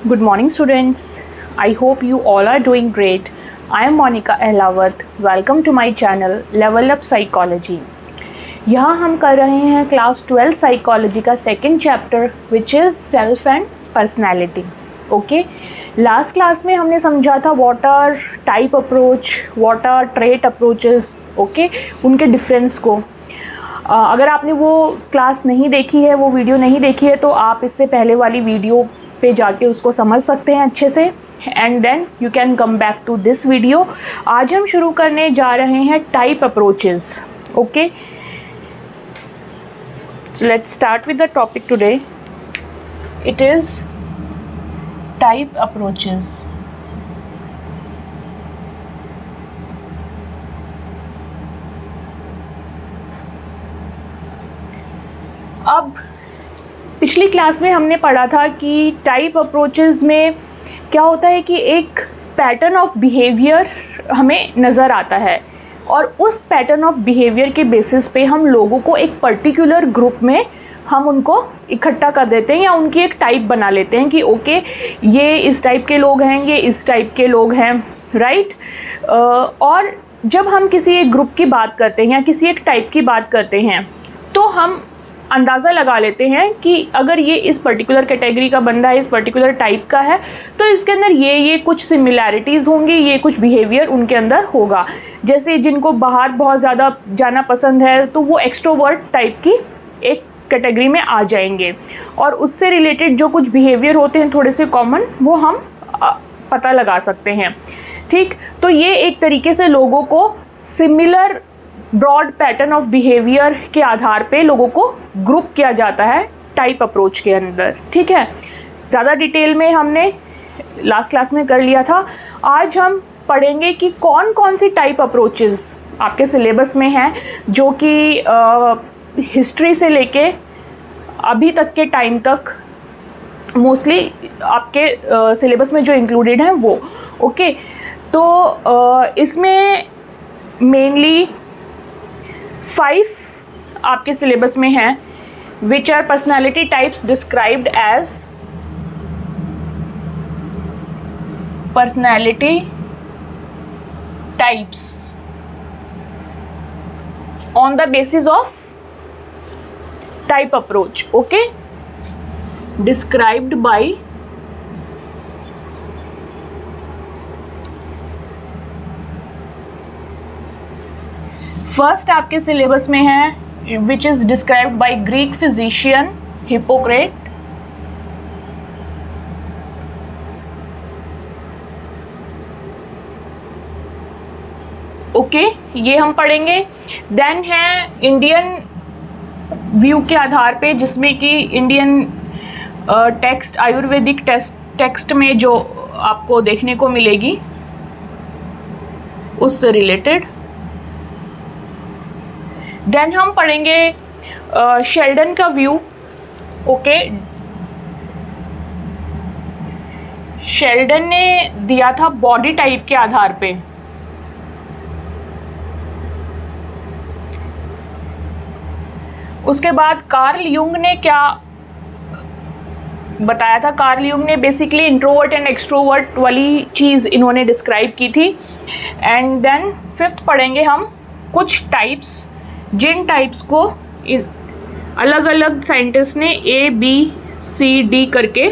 Good morning students. I hope you all are doing great. I am Monica Ehlawat. Welcome to my channel Level Up Psychology. यहाँ हम कर रहे हैं class 12 psychology का second chapter which is self and personality. Okay, last class में हमने समझा था what are type approach, what are trait approaches. Okay, उनके डिफरेंस को अगर आपने वो क्लास नहीं देखी है, वो वीडियो नहीं देखी है, तो आप इससे पहले वाली वीडियो पे जाके उसको समझ सकते हैं अच्छे से and then you can come back to this video. आज हम शुरू करने जा रहे हैं type approaches. Okay, so let's start with the topic today. It is type approaches. अब पिछली क्लास में हमने पढ़ा था कि टाइप अप्रोचेस में क्या होता है कि एक पैटर्न ऑफ बिहेवियर हमें नज़र आता है और उस पैटर्न ऑफ बिहेवियर के बेसिस पे हम लोगों को एक पर्टिकुलर ग्रुप में हम उनको इकट्ठा कर देते हैं या उनकी एक टाइप बना लेते हैं कि ओके ये इस टाइप के लोग हैं, ये इस टाइप के लोग हैं, राइट. और जब हम किसी एक ग्रुप की बात करते हैं या किसी एक टाइप की बात करते हैं तो हम अंदाज़ा लगा लेते हैं कि अगर ये इस पर्टिकुलर कैटेगरी का बंदा है, इस पर्टिकुलर टाइप का है, तो इसके अंदर ये कुछ सिमिलैरिटीज़ होंगी, ये कुछ बिहेवियर उनके अंदर होगा. जैसे जिनको बाहर बहुत ज़्यादा जाना पसंद है तो वो एक्सट्रोवर्ट टाइप की एक कैटेगरी में आ जाएंगे और उससे रिलेटेड जो कुछ बिहेवियर होते हैं थोड़े से कॉमन, वो हम पता लगा सकते हैं. ठीक, तो ये एक तरीके से लोगों को similar broad pattern of behaviour के आधार पे लोगों को ग्रुप किया जाता है टाइप अप्रोच के अंदर. ठीक है, ज़्यादा डिटेल में हमने लास्ट क्लास में कर लिया था. आज हम पढ़ेंगे कि कौन कौन सी टाइप अप्रोचेस आपके सिलेबस में हैं जो कि हिस्ट्री से लेके अभी तक के टाइम तक मोस्टली आपके सिलेबस में जो इंक्लूडेड हैं वो. ओके, तो इसमें मेनली 5 आपके सिलेबस में हैं which are personality types described as personality types on the basis of type approach. Okay, described by first आपके सिलेबस में है which is described by Greek physician Hippocrates. Okay, ये हम पढ़ेंगे. देन है इंडियन व्यू के आधार पे जिसमें कि इंडियन टेक्स्ट, आयुर्वेदिक टेक्स्ट में जो आपको देखने को मिलेगी उससे रिलेटेड. देन हम पढ़ेंगे शेल्डन का व्यू. ओके, शेल्डन ने दिया था बॉडी टाइप के आधार पे. उसके बाद कार्ल युंग ने क्या बताया था. कार्ल युंग ने बेसिकली इंट्रोवर्ट एंड एक्सट्रोवर्ट वाली चीज़ इन्होंने डिस्क्राइब की थी. एंड देन 5th पढ़ेंगे हम कुछ टाइप्स जिन टाइप्स को अलग अलग साइंटिस्ट ने ABCD करके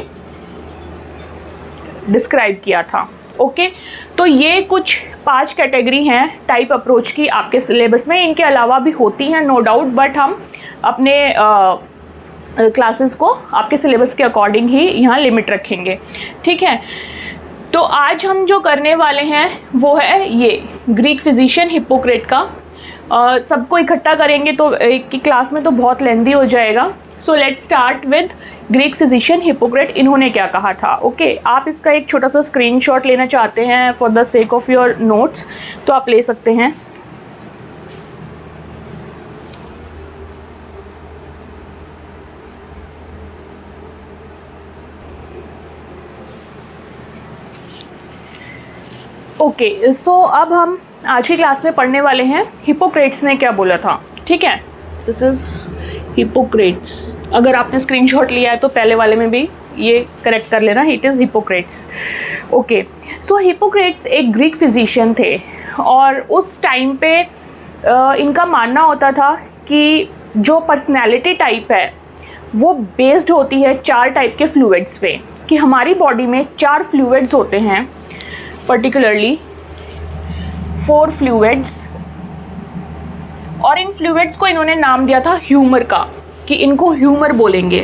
डिस्क्राइब किया था. ओके, तो ये कुछ 5 कैटेगरी हैं टाइप अप्रोच की आपके सिलेबस में. इनके अलावा भी होती हैं नो डाउट, बट हम अपने क्लासेस को आपके सिलेबस के अकॉर्डिंग ही यहाँ लिमिट रखेंगे. ठीक है, तो आज हम जो करने वाले हैं वो है ये ग्रीक फिजिशियन हिप्पोक्रेट का. सबको इकट्ठा करेंगे तो एक की क्लास में तो बहुत लेंदी हो जाएगा. So let's start with Greek physician Hippocrates. इन्होंने क्या कहा था. ओके, आप इसका एक छोटा सा स्क्रीनशॉट लेना चाहते हैं for the sake of your notes तो आप ले सकते हैं. ओके, सो अब हम आज की क्लास में पढ़ने वाले हैं हिप्पोक्रेट्स ने क्या बोला था. ठीक है, दिस इज हिप्पोक्रेट्स. अगर आपने स्क्रीनशॉट लिया है तो पहले वाले में भी ये करेक्ट कर लेना, it is Hippocrates. Okay, so Hippocrates एक ग्रीक फिजिशियन थे और उस टाइम पे इनका मानना होता था कि जो पर्सनैलिटी टाइप है वो बेस्ड होती है 4 टाइप के फ्लूइड्स पे, कि हमारी बॉडी में 4 फ्लूइड्स होते हैं, पर्टिकुलरली 4 फ्लूइड्स, और इन फ्लूइड्स को इन्होंने नाम दिया था ह्यूमर का, कि इनको ह्यूमर बोलेंगे।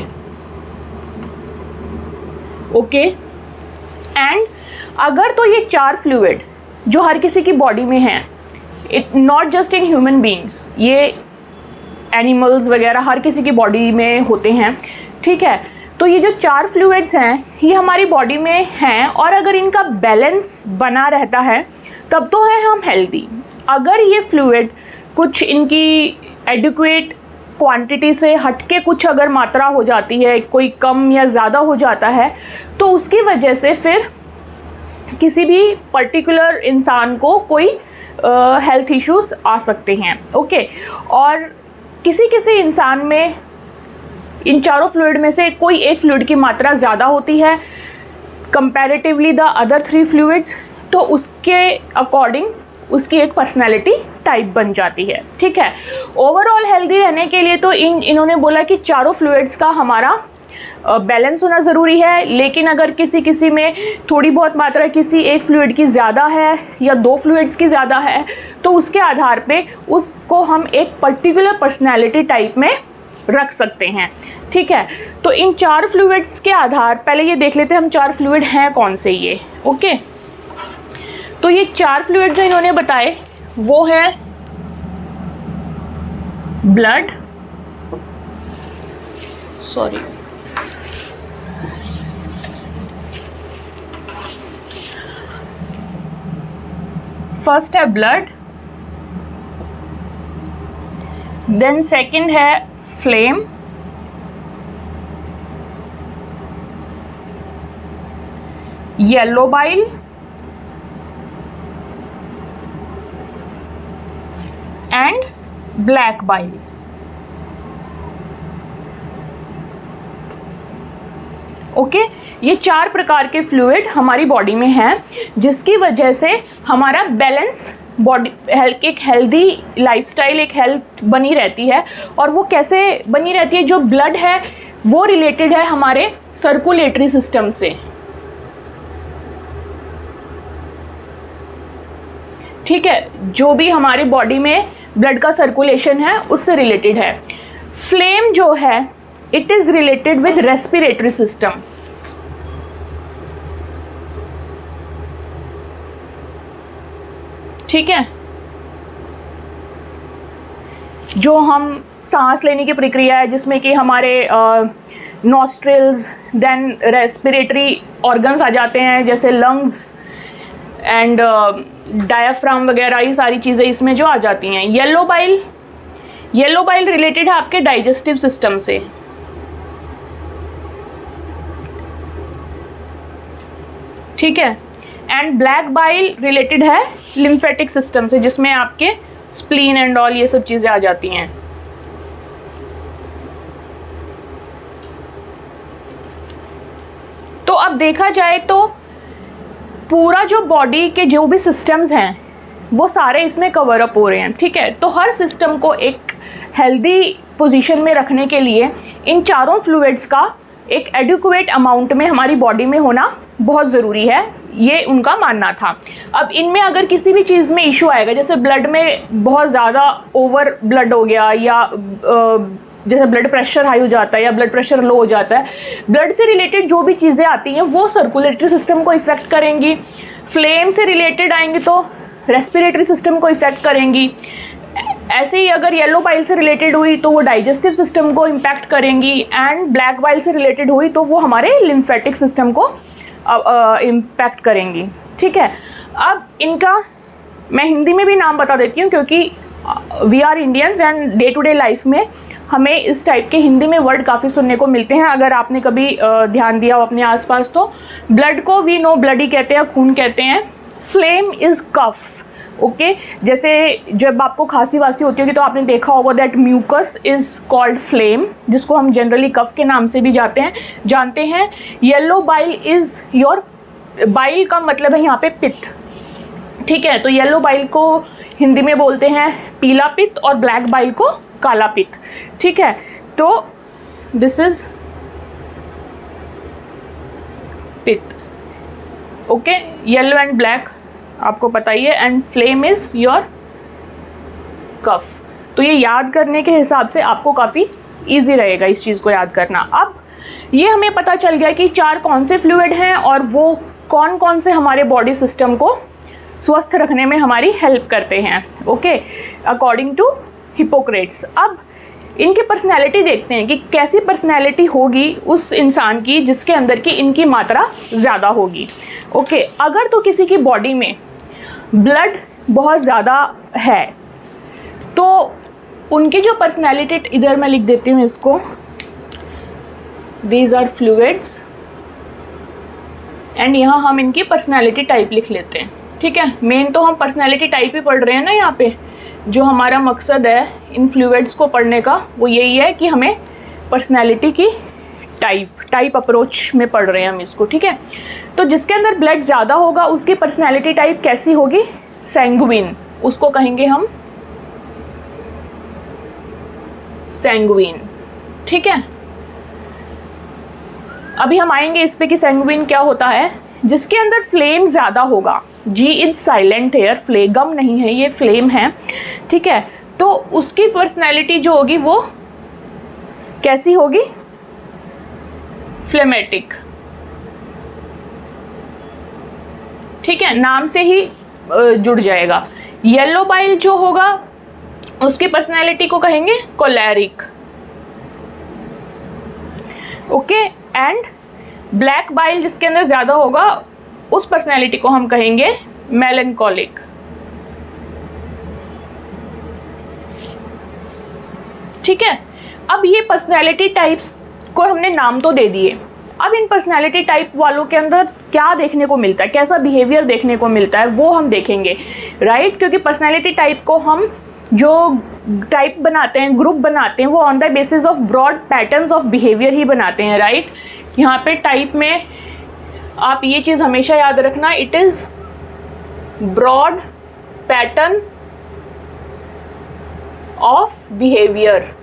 ओके, एंड अगर तो ये 4 फ्लूइड जो हर किसी की बॉडी में हैं, it not just in human beings, ये एनिमल्स वगैरह हर किसी की बॉडी में होते हैं, ठीक है। तो ये जो 4 फ्लूइड्स हैं ये हमारी बॉडी में हैं, और अगर इनका बैलेंस बना रहता है तब तो है हम हेल्दी। अगर ये फ्लूइड कुछ इनकी एडिक्वेट क्वांटिटी से हटके कुछ अगर मात्रा हो जाती है, कोई कम या ज़्यादा हो जाता है, तो उसकी वजह से फिर किसी भी पर्टिकुलर इंसान को कोई हेल्थ इश्यूज आ सकते हैं। ओके, और किसी किसी इंसान में इन चारों फ्लूइड में से कोई एक फ्लूइड की मात्रा ज़्यादा होती है कंपैरेटिवली द अदर 3 फ्लूइड्स, तो उसके अकॉर्डिंग उसकी एक पर्सनैलिटी टाइप बन जाती है, ठीक है। ओवरऑल हेल्दी रहने के लिए तो इन्होंने बोला कि चारों फ्लूइड्स का हमारा बैलेंस होना ज़रूरी है, लेकिन अगर किसी में थोड़ी बहुत मात्रा किसी एक फ्लूइड की ज़्यादा है या 2 फ्लूइड्स की ज़्यादा है, तो उसके आधार पे उसको हम एक पर्टिकुलर पर्सनैलिटी टाइप में रख सकते हैं, ठीक है। तो इन 4 फ्लूइड्स के आधार, पहले ये देख लेते हैं हम 4 फ्लूइड हैं कौन से ये। ओके, तो ये 4 फ्लूइड जो इन्होंने बताए वो है ब्लड, सॉरी, फर्स्ट है ब्लड, देन सेकंड है flame, yellow bile, and black bile. Okay, ये 4 प्रकार के फ्लूइड हमारी बॉडी में हैं, जिसकी वजह से हमारा बैलेंस बॉडी हेल्थ, एक हेल्दी लाइफस्टाइल, एक हेल्थ बनी रहती है। और वो कैसे बनी रहती है? जो ब्लड है वो रिलेटेड है हमारे सर्कुलेटरी सिस्टम से, ठीक है। जो भी हमारी बॉडी में ब्लड का सर्कुलेशन है उससे रिलेटेड है। फ्लेम जो है it is related with respiratory system, ठीक है। जो हम सांस लेने की प्रक्रिया है जिसमें कि हमारे नॉस्ट्रिल्स, देन रेस्पिरेटरी ऑर्गन्स आ जाते हैं जैसे लंग्स एंड डायाफ्राम वगैरह, ये सारी चीज़ें इसमें जो आ जाती हैं। येलो बाइल रिलेटेड है आपके डाइजेस्टिव सिस्टम से, ठीक है। एंड ब्लैक बाइल रिलेटेड है लिम्फेटिक सिस्टम से, जिसमें आपके स्प्लीन एंड ऑल ये सब चीज़ें आ जाती हैं। तो अब देखा जाए तो पूरा जो बॉडी के जो भी सिस्टम्स हैं वो सारे इसमें कवर अप हो रहे हैं, ठीक है। तो हर सिस्टम को एक हेल्दी पोजीशन में रखने के लिए इन चारों फ्लूइड्स का एक एडिक्वेट अमाउंट में हमारी बॉडी में होना बहुत ज़रूरी है, ये उनका मानना था। अब इनमें अगर किसी भी चीज़ में इशू आएगा, जैसे ब्लड में बहुत ज़्यादा ओवर ब्लड हो गया, या जैसे ब्लड प्रेशर हाई हो जाता है या ब्लड प्रेशर लो हो जाता है, ब्लड से रिलेटेड जो भी चीज़ें आती हैं वो सर्कुलेटरी सिस्टम को इफ़ेक्ट करेंगी। फ्लेम से रिलेटेड आएंगी तो रेस्पिरेटरी सिस्टम को इफ़ेक्ट करेंगी। ऐसे ही अगर येलो बाइल से रिलेटेड हुई तो वो डाइजेस्टिव सिस्टम को इम्पैक्ट करेंगी, एंड ब्लैक बाइल से रिलेटेड हुई तो वो हमारे लिम्फेटिक सिस्टम को इम्पैक्ट करेंगी, ठीक है। अब इनका मैं हिंदी में भी नाम बता देती हूँ, क्योंकि we are Indians and day to day life में हमें इस टाइप के हिंदी में वर्ड काफ़ी सुनने को मिलते हैं। अगर आपने कभी ध्यान दिया हो अपने आसपास तो ब्लड को वी नो ब्लडी कहते हैं, खून कहते हैं। फ्लेम इज़ कफ, ओके जैसे जब आपको खांसी वासी होती होगी तो आपने देखा होगा that mucus is called phlegm, जिसको हम जनरली कफ के नाम से भी जानते हैं। Yellow bile is your, bile का मतलब है यहाँ पे पित्त, ठीक है। तो येलो बाइल को हिंदी में बोलते हैं पीला पित्त और ब्लैक बाइल को काला पित्त, ठीक है। तो दिस इज पित्त, ओके। येलो एंड ब्लैक आपको पता ही है, एंड फ्लेम इज योर कफ। तो ये याद करने के हिसाब से आपको काफ़ी इजी रहेगा इस चीज़ को याद करना। अब ये हमें पता चल गया कि 4 कौन से फ्लूइड हैं और वो कौन कौन से हमारे बॉडी सिस्टम को स्वस्थ रखने में हमारी हेल्प करते हैं, ओके, अकॉर्डिंग टू हिपोक्रेट्स। अब इनकी पर्सनैलिटी देखते हैं कि कैसी पर्सनैलिटी होगी उस इंसान की जिसके अंदर की इनकी मात्रा ज़्यादा होगी, ओके। अगर तो किसी की बॉडी में ब्लड बहुत ज़्यादा है तो उनकी जो पर्सनैलिटी, इधर मैं लिख देती हूँ इसको, दीज आर फ्लूइड्स, एंड यहाँ हम इनकी पर्सनैलिटी टाइप लिख लेते हैं, ठीक है। मेन तो हम पर्सनैलिटी टाइप ही पढ़ रहे हैं ना यहाँ पे, जो हमारा मकसद है इन फ्लूइड्स को पढ़ने का वो यही है कि हमें पर्सनैलिटी की टाइप अप्रोच में पढ़ रहे हैं हम इसको, ठीक है। तो जिसके अंदर ब्लड ज़्यादा होगा उसकी पर्सनैलिटी टाइप कैसी होगी? सैंग्विन, उसको कहेंगे हम सैंग्विन, ठीक है। अभी हम आएंगे इस पे कि सैंग्विन क्या होता है। जिसके अंदर फ्लेम ज़्यादा होगा, जी इज साइलेंट हेयर, फ्लेगम नहीं है ये, फ्लेम है, ठीक है। तो उसकी पर्सनैलिटी जो होगी वो कैसी होगी? फ्लेमेटिक, ठीक है, नाम से ही जुड़ जाएगा। येलो बाइल जो होगा उसकी पर्सनैलिटी को कहेंगे choleric, okay. And black bile जिसके अंदर ज़्यादा होगा उस पर्सनैलिटी को हम कहेंगे मेलनकॉलिक, ठीक है। अब ये पर्सनैलिटी टाइप्स को हमने नाम तो दे दिए। अब इन पर्सनैलिटी टाइप वालों के अंदर क्या देखने को मिलता है, कैसा बिहेवियर देखने को मिलता है वो हम देखेंगे, राइट। क्योंकि पर्सनैलिटी टाइप को हम जो टाइप बनाते हैं, ग्रुप बनाते हैं, वो on the basis of broad patterns of behaviour ही बनाते हैं, राइट। यहाँ पे टाइप में आप ये चीज़ हमेशा याद रखना, it is broad pattern of behaviour.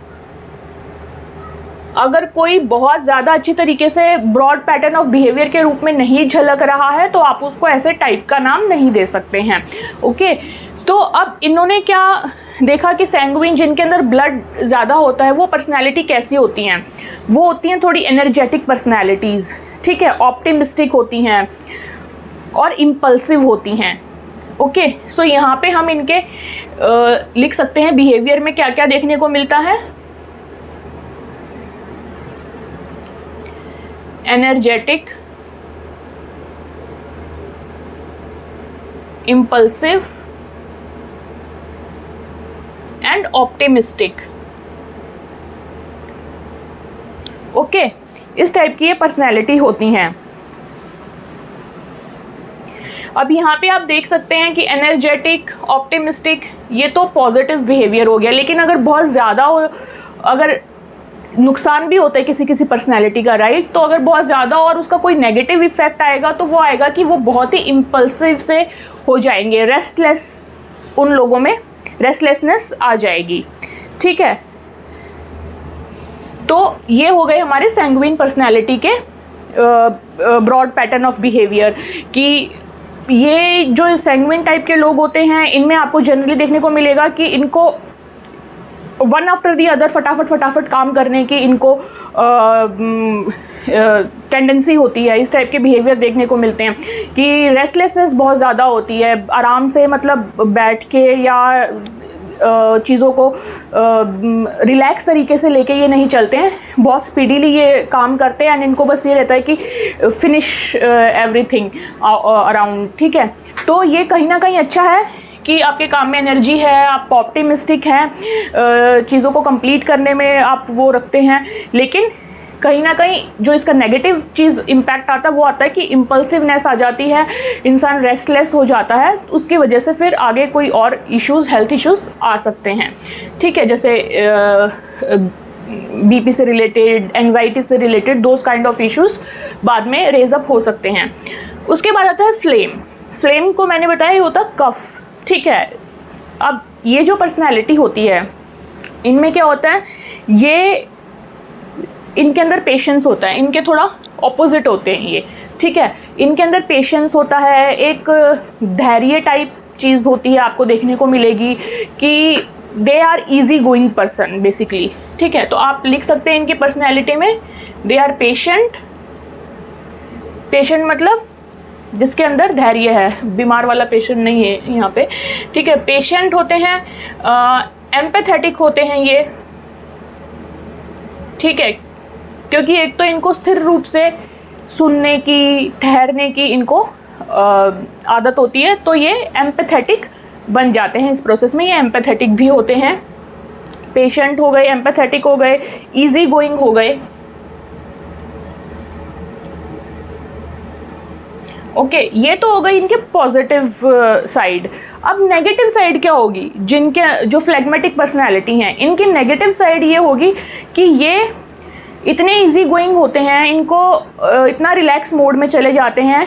अगर कोई बहुत ज़्यादा अच्छी तरीके से ब्रॉड पैटर्न ऑफ बिहेवियर के रूप में नहीं झलक रहा है तो आप उसको ऐसे टाइप का नाम नहीं दे सकते हैं, ओके। तो अब इन्होंने क्या देखा कि सैंग्विन जिनके अंदर ब्लड ज़्यादा होता है वो पर्सनैलिटी कैसी होती हैं? वो होती हैं थोड़ी एनर्जेटिक पर्सनैलिटीज़, ठीक है, ऑप्टिमिस्टिक होती हैं और इम्पल्सिव होती हैं, ओके। सो यहाँ पे हम इनके लिख सकते हैं बिहेवियर में क्या क्या देखने को मिलता है। Energetic, impulsive and optimistic, okay. इस टाइप की ये पर्सनैलिटी होती हैं। अब यहाँ पे आप देख सकते हैं कि एनर्जेटिक, ऑप्टिमिस्टिक ये तो पॉजिटिव बिहेवियर हो गया, लेकिन अगर बहुत ज़्यादा हो, अगर नुकसान भी होता है किसी किसी पर्सनैलिटी का, राइट। तो अगर बहुत ज़्यादा और उसका कोई नेगेटिव इफेक्ट आएगा तो वो आएगा कि वो बहुत ही इम्पल्सिव से हो जाएंगे, रेस्टलेस, उन लोगों में रेस्टलेसनेस आ जाएगी, ठीक है। तो ये हो गए हमारे सैंग्विन पर्सनैलिटी के ब्रॉड पैटर्न ऑफ बिहेवियर कि ये जो सैंग्विन टाइप के लोग होते हैं इनमें आपको जनरली देखने को मिलेगा कि इनको वन आफ्टर दी अदर फटाफट काम करने की इनको टेंडेंसी होती है। इस टाइप के बिहेवियर देखने को मिलते हैं कि रेस्टलेसनेस बहुत ज़्यादा होती है, आराम से मतलब बैठ के या चीज़ों को रिलैक्स तरीके से लेके ये नहीं चलते हैं, बहुत स्पीडीली ये काम करते हैं एंड इनको बस ये रहता है कि फिनिश एवरीथिंग अराउंड, ठीक है। तो ये कहीं ना कहीं अच्छा है कि आपके काम में एनर्जी है, आप ऑप्टिमिस्टिक हैं, चीज़ों को कंप्लीट करने में आप वो रखते हैं, लेकिन कहीं ना कहीं जो इसका नेगेटिव चीज़ इम्पैक्ट आता है वो आता है कि इम्पल्सिवनेस आ जाती है, इंसान रेस्टलेस हो जाता है, उसकी वजह से फिर आगे कोई और इश्यूज़, हेल्थ इश्यूज़ आ सकते हैं। ठीक है, जैसे बीपी से रिलेटेड, एंजाइटी से related, those kind of issues बाद में रेज अप हो सकते हैं। उसके बाद आता है फ्लेम। फ्लेम को मैंने बताया ये होता कफ। ठीक है, अब ये जो पर्सनैलिटी होती है इनमें क्या होता है, ये इनके अंदर पेशेंस होता है, इनके थोड़ा ऑपोजिट होते हैं ये। ठीक है, इनके अंदर पेशेंस होता है, एक धैर्य टाइप चीज़ होती है, आपको देखने को मिलेगी कि they are easy going person basically. ठीक है, तो आप लिख सकते हैं इनकी पर्सनैलिटी में दे आर पेशेंट। पेशेंट मतलब जिसके अंदर धैर्य है, बीमार वाला पेशेंट नहीं है यहाँ पे। ठीक है, पेशेंट होते हैं, एम्पैथेटिक होते हैं ये। ठीक है, क्योंकि एक तो इनको स्थिर रूप से सुनने की, ठहरने की इनको आदत होती है, तो ये एम्पैथेटिक बन जाते हैं इस प्रोसेस में। ये एम्पैथेटिक भी होते हैं, पेशेंट हो गए, एम्पैथेटिक हो गए, इजी गोइंग हो गए। ओके, ये तो हो गई इनके पॉजिटिव साइड। अब नेगेटिव साइड क्या होगी? जिनके जो फ्लेगमेटिक पर्सनैलिटी हैं, इनकी नेगेटिव साइड ये होगी कि ये इतने इजी गोइंग होते हैं, इनको इतना रिलैक्स मोड में चले जाते हैं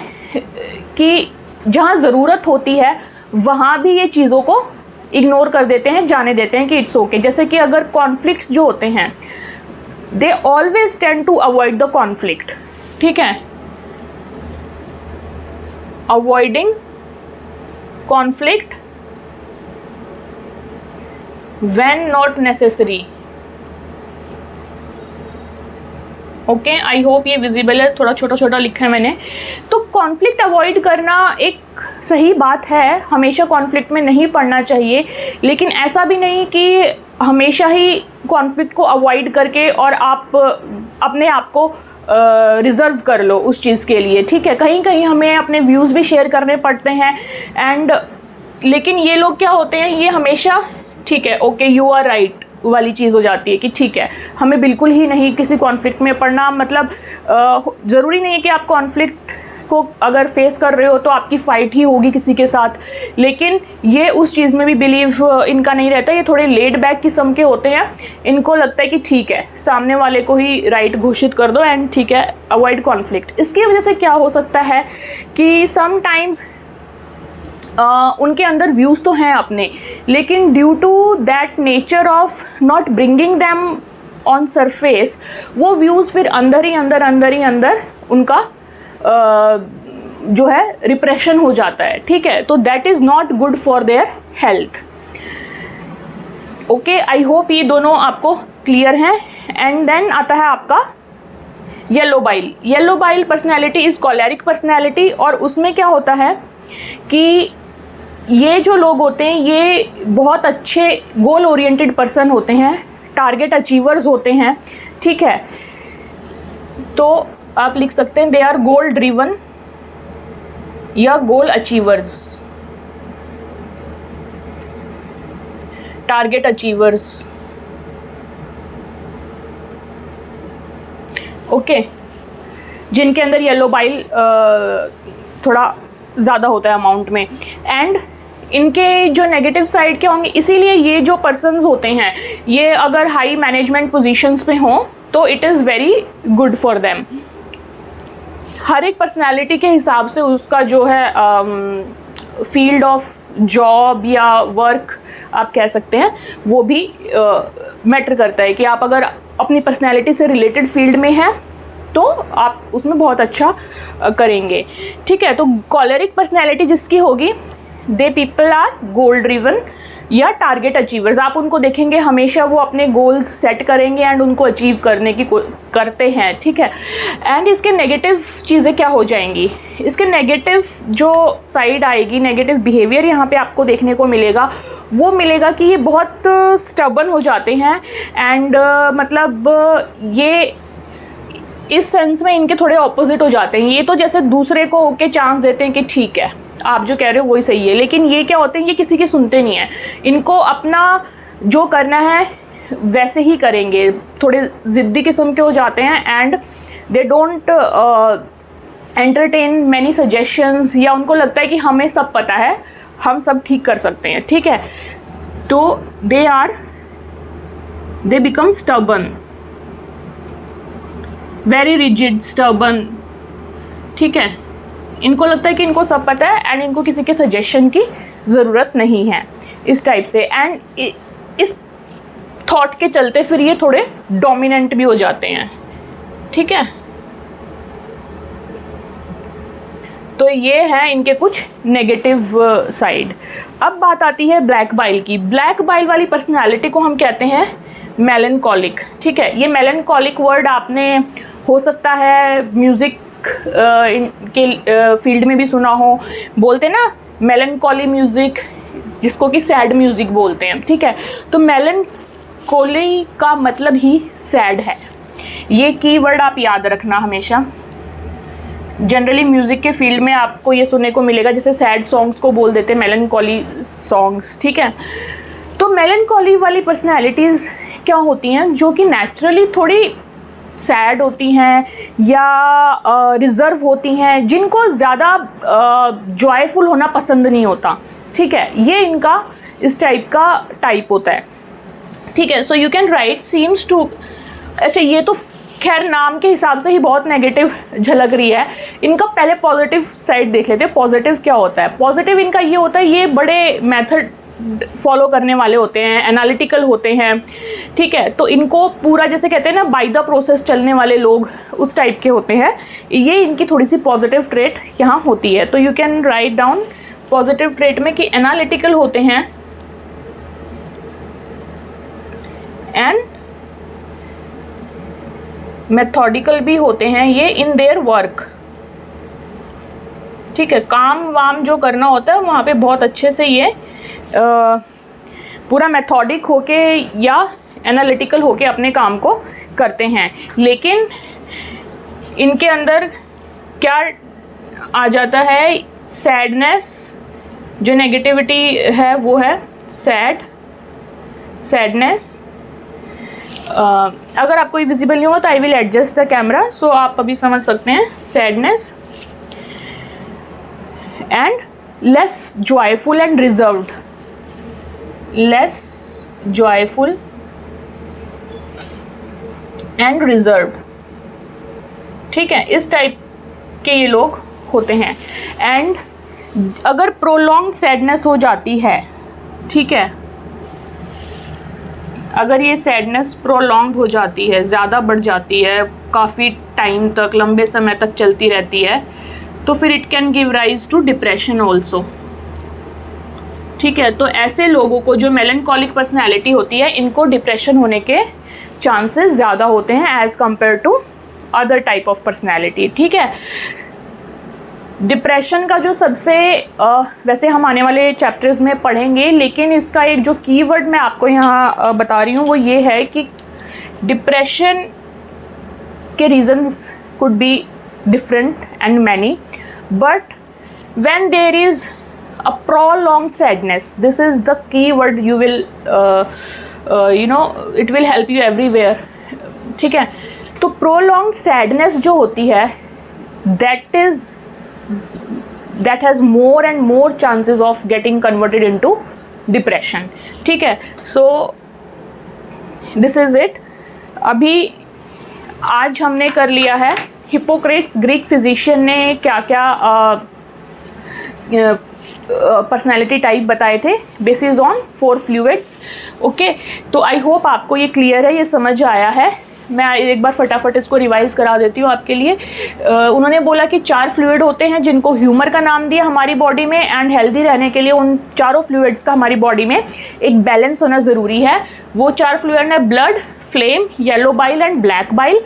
कि जहाँ ज़रूरत होती है वहाँ भी ये चीज़ों को इग्नोर कर देते हैं, जाने देते हैं कि इट्स ओके। जैसे कि अगर कॉन्फ्लिक्ट्स जो होते हैं, they always tend to avoid the conflict. ठीक है, avoiding conflict when not necessary. Okay, I hope ये विजिबल है, थोड़ा छोटा छोटा लिखा है मैंने। तो कॉन्फ्लिक्ट अवॉइड करना एक सही बात है, हमेशा कॉन्फ्लिक्ट में नहीं पड़ना चाहिए, लेकिन ऐसा भी नहीं कि हमेशा ही कॉन्फ्लिक्ट को अवॉइड करके और आप अपने आप को रिज़र्व कर लो उस चीज़ के लिए। ठीक है, कहीं कहीं हमें अपने व्यूज़ भी शेयर करने पड़ते हैं एंड लेकिन ये लोग क्या होते हैं, ये हमेशा ठीक है, ओके यू आर राइट वाली चीज़ हो जाती है कि ठीक है, हमें बिल्कुल ही नहीं किसी कॉन्फ्लिक्ट में पड़ना। मतलब ज़रूरी नहीं है कि आप कॉन्फ्लिक्ट को अगर फेस कर रहे हो तो आपकी फ़ाइट ही होगी किसी के साथ, लेकिन ये उस चीज़ में भी बिलीव इनका नहीं रहता। ये थोड़े लेड बैक किस्म के होते हैं, इनको लगता है कि ठीक है, सामने वाले को ही राइट घोषित कर दो एंड ठीक है, अवॉइड कॉन्फ्लिक्ट। इसकी वजह से क्या हो सकता है कि समटाइम्स उनके अंदर व्यूज़ तो हैं अपने, लेकिन due to that nature of not bringing them on surface, वो व्यूज़ फिर अंदर ही अंदर उनका जो है रिप्रेशन हो जाता है। ठीक है, तो that is not good for their health. Okay, I hope ये दोनों आपको क्लियर हैं। एंड देन आता है आपका yellow bile. Yellow bile personality is choleric personality, और उसमें क्या होता है कि ये जो लोग होते हैं ये बहुत अच्छे गोल ओरिएंटेड पर्सन होते हैं, टारगेट अचीवर्स होते हैं। ठीक है, तो आप लिख सकते हैं दे आर गोल ड्रिवन या गोल अचीवर्स, टारगेट अचीवर्स। ओके, जिनके अंदर येलो बाइल थोड़ा ज़्यादा होता है अमाउंट में। एंड इनके जो नेगेटिव साइड क्या होंगे, इसीलिए ये जो पर्सन्स होते हैं ये अगर हाई मैनेजमेंट पोजीशंस पे हों तो it is very good for them. हर एक पर्सनालिटी के हिसाब से उसका जो है फील्ड ऑफ जॉब या वर्क आप कह सकते हैं वो भी मैटर करता है कि आप अगर अपनी पर्सनालिटी से रिलेटेड फील्ड में हैं तो आप उसमें बहुत अच्छा करेंगे। ठीक है, तो कॉलेरिक पर्सनैलिटी जिसकी होगी, they people are goal driven या टारगेट अचीवर्स। आप उनको देखेंगे हमेशा वो अपने गोल्स सेट करेंगे एंड उनको अचीव करने की करते हैं। ठीक है, एंड इसके नेगेटिव चीज़ें क्या हो जाएंगी, इसके नेगेटिव जो साइड आएगी, नेगेटिव बिहेवियर यहाँ पे आपको देखने को मिलेगा, वो मिलेगा कि ये बहुत स्टबन हो जाते हैं एंड मतलब ये इस सेंस में इनके थोड़े ऑपोजिट हो जाते हैं। ये तो जैसे दूसरे को ओके चांस देते हैं कि ठीक है आप जो कह रहे हो वही सही है, लेकिन ये क्या होते हैं, ये किसी की सुनते नहीं हैं, इनको अपना जो करना है वैसे ही करेंगे, थोड़े ज़िद्दी किस्म के हो जाते हैं and they don't entertain many suggestions, या उनको लगता है कि हमें सब पता है, हम सब ठीक कर सकते हैं, ठीक है। तो they become stubborn, very rigid, stubborn, ठीक है। इनको लगता है कि इनको सब पता है एंड इनको किसी के सजेशन की ज़रूरत नहीं है, इस टाइप से। एंड इस थॉट के चलते फिर ये थोड़े डोमिनेंट भी हो जाते हैं, ठीक है। तो ये है इनके कुछ नेगेटिव साइड। अब बात आती है ब्लैक बाइल की। ब्लैक बाइल वाली पर्सनालिटी को हम कहते हैं मेलनकॉलिक, ठीक है। ये मेलनकॉलिक वर्ड आपने हो सकता है म्यूज़िक के फील्ड में भी सुना हो, बोलते ना मेलनकॉली म्यूज़िक, जिसको कि सैड म्यूज़िक बोलते हैं, ठीक है। तो मेलनकॉली का मतलब ही सैड है, ये कीवर्ड आप याद रखना हमेशा। जनरली म्यूज़िक के फील्ड में आपको ये सुनने को मिलेगा, जैसे सैड सॉन्ग्स को बोल देते हैं मेलनकॉली सॉन्ग्स, ठीक है। तो मेलनकॉली वाली पर्सनैलिटीज़ क्या होती हैं, जो कि नेचुरली थोड़ी सैड होती हैं या रिज़र्व होती हैं, जिनको ज़्यादा जॉयफुल होना पसंद नहीं होता, ठीक है। ये इनका इस टाइप का टाइप होता है, ठीक है। So you can write seems to, अच्छा ये तो खैर नाम के हिसाब से ही बहुत नेगेटिव झलक रही है। इनका पहले पॉजिटिव साइड देख लेते हैं। पॉजिटिव क्या होता है? पॉजिटिव इनका ये होता है, ये बड़े मेथड फॉलो करने वाले होते हैं, एनालिटिकल होते हैं, ठीक है। तो इनको पूरा जैसे कहते हैं ना बाय द प्रोसेस चलने वाले लोग, उस टाइप के होते हैं। ये इनकी थोड़ी सी पॉजिटिव ट्रेट यहाँ होती है। तो you can write down positive trait में कि एनालिटिकल होते हैं एंड मेथोडिकल भी होते हैं ये इन देयर वर्क, ठीक है। काम वाम जो करना होता है वहाँ पे बहुत अच्छे से ये पूरा मेथोडिक होके या एनालिटिकल होके अपने काम को करते हैं। लेकिन इनके अंदर क्या आ जाता है, सैडनेस, जो नेगेटिविटी है वो है सैडनेस। अगर आपको विजिबल नहीं होगा तो I will adjust the camera, so आप अभी समझ सकते हैं। Sadness and less joyful and reserved, less joyful and reserved, ठीक है। इस टाइप के ये लोग होते हैं। एंड अगर प्रोलॉन्ग्ड सैडनेस हो जाती है, ठीक है, अगर ये सैडनेस प्रोलॉन्ग्ड हो जाती है, ज़्यादा बढ़ जाती है, काफ़ी टाइम तक, लंबे समय तक चलती रहती है, तो फिर it can give rise to depression also, ठीक है। तो ऐसे लोगों को जो मेलनकॉलिक पर्सनैलिटी होती है, इनको डिप्रेशन होने के चांसेस ज़्यादा होते हैं as compare to other type of personality, ठीक है। डिप्रेशन का जो सबसे वैसे हम आने वाले चैप्टर्स में पढ़ेंगे, लेकिन इसका एक जो कीवर्ड मैं आपको यहाँ बता रही हूँ वो ये है कि डिप्रेशन के reasons could be different and many, but when there is a prolonged sadness, this is the key word, you will it will help you everywhere, ठीक है। तो prolonged sadness जो होती है, that has more and more chances of getting converted into depression, ठीक है। So this is it। अभी आज हमने कर लिया है हिपोक्रेट्स, ग्रीक फिजिशियन ने क्या क्या पर्सनैलिटी टाइप बताए थे बेसिस ऑन 4 फ्लूइड्स, ओके। तो आई होप आपको ये क्लियर है, ये समझ आया है। मैं एक बार फटाफट इसको रिवाइज़ करा देती हूँ आपके लिए। उन्होंने बोला कि 4 फ्लूइड होते हैं जिनको ह्यूमर का नाम दिया हमारी बॉडी में, एंड हेल्दी रहने के लिए उन चारों फ्लूइड्स का हमारी बॉडी में एक बैलेंस होना ज़रूरी है। वो 4 फ्लूइड है blood, flame, yellow bile and black bile.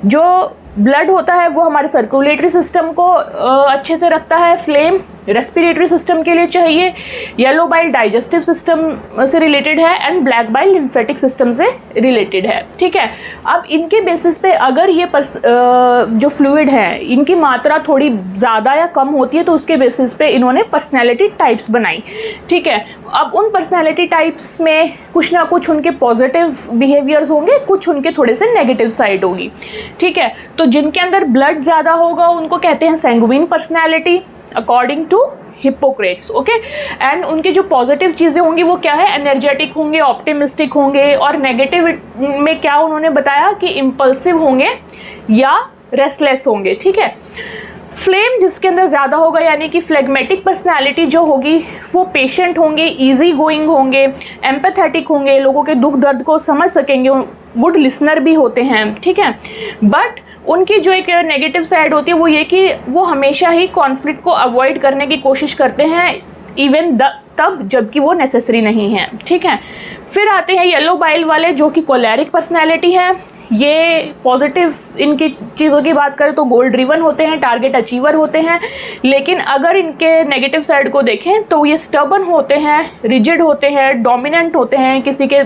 जो ब्लड होता है वो हमारे सर्कुलेटरी सिस्टम को अच्छे से रखता है, फ्लेम रेस्पिरेटरी सिस्टम के लिए चाहिए, येलो बाइल डाइजेस्टिव सिस्टम से रिलेटेड है and black bile lymphatic system से रिलेटेड है। ठीक है, अब इनके बेसिस पे अगर ये जो फ्लूइड है इनकी मात्रा थोड़ी ज़्यादा या कम होती है तो उसके बेसिस पे इन्होंने पर्सनैलिटी टाइप्स बनाई। ठीक है, अब उन पर्सनैलिटी टाइप्स में कुछ ना कुछ उनके पॉजिटिव बिहेवियर्स होंगे, कुछ उनके थोड़े से नेगेटिव साइड होगी। ठीक है, तो जिनके अंदर ब्लड ज़्यादा होगा उनको कहते हैं sanguine personality according to Hippocrates. Okay, and उनकी जो पॉजिटिव चीज़ें होंगी वो क्या है, एनर्जेटिक होंगे, ऑप्टिमिस्टिक होंगे, और नेगेटिव में क्या उन्होंने बताया कि इम्पल्सिव होंगे या रेस्टलेस होंगे। ठीक है, फ्लेम जिसके अंदर ज़्यादा होगा यानी कि फ्लेगमेटिक पर्सनैलिटी जो होगी वो पेशेंट होंगे, इजी गोइंग होंगे, एम्पैथेटिक होंगे, लोगों के दुख दर्द को समझ सकेंगे, गुड लिसनर भी होते हैं। ठीक है, बट उनकी जो एक नेगेटिव साइड होती है वो ये कि वो हमेशा ही कॉन्फ्लिक्ट को अवॉइड करने की कोशिश करते हैं, इवन तब जबकि वो नेसेसरी नहीं है। ठीक है, फिर आते हैं येलो बाइल वाले जो कि कोलेरिक पर्सनैलिटी है। ये पॉजिटिव इनकी चीज़ों की बात करें तो गोल ड्रिवन होते हैं, टारगेट अचीवर होते हैं, लेकिन अगर इनके नेगेटिव साइड को देखें तो ये स्टबर्न होते हैं, रिजिड होते हैं, डोमिनेंट होते हैं, किसी के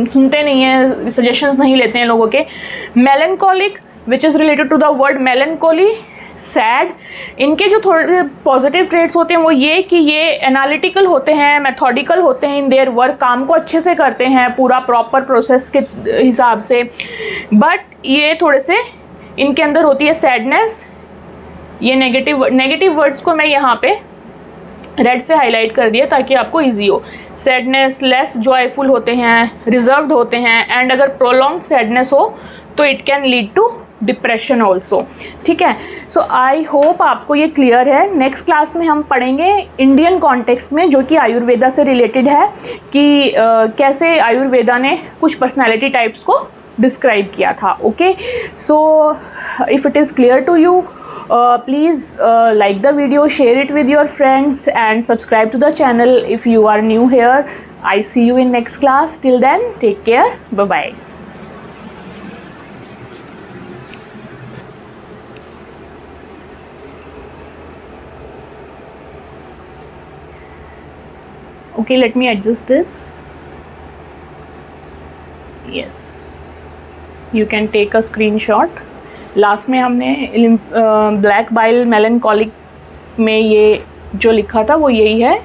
सुनते नहीं हैं, सजेशंस नहीं लेते हैं लोगों के। Melancholic which is related to the word melancholy, sad. इनके जो थोड़े पॉजिटिव ट्रेट्स होते हैं वो ये कि ये एनालिटिकल होते हैं, मेथोडिकल होते हैं इन देयर वर्क, काम को अच्छे से करते हैं पूरा प्रॉपर प्रोसेस के हिसाब से, बट ये थोड़े से इनके अंदर होती है सैडनेस। ये नेगेटिव वर्ड्स को मैं यहाँ पे रेड से हाईलाइट कर दिया ताकि आपको इजी हो। सैडनेस, लेस जॉयफुल होते हैं, रिजर्व्ड होते हैं, एंड अगर प्रोलॉन्ग सैडनेस हो तो it can lead to depression also. ठीक है, सो आई होप आपको ये क्लियर है। नेक्स्ट क्लास में हम पढ़ेंगे इंडियन कॉन्टेक्स्ट में जो कि आयुर्वेदा से रिलेटेड है कि कैसे आयुर्वेदा ने कुछ पर्सनैलिटी टाइप्स को डिस्क्राइब किया था। Okay, so if it is clear to you please like the video, share it with your friends and subscribe to the channel if you are new here. I see you in next class. Till then, take care. Bye bye. Okay, let me adjust this. Yes, you can take a screenshot. Last में हमने black bile melancholic में ये जो लिखा था वो यही है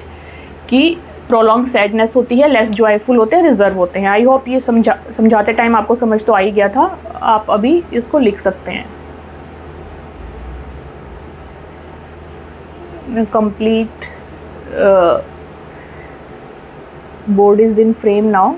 कि प्रोलॉन्ग सैडनेस होती है, लेस जॉयफुल होते हैं, रिजर्व होते हैं। आई होप ये समझाते टाइम आपको समझ तो आ ही गया था। आप अभी इसको लिख सकते हैं। Complete board is in frame now.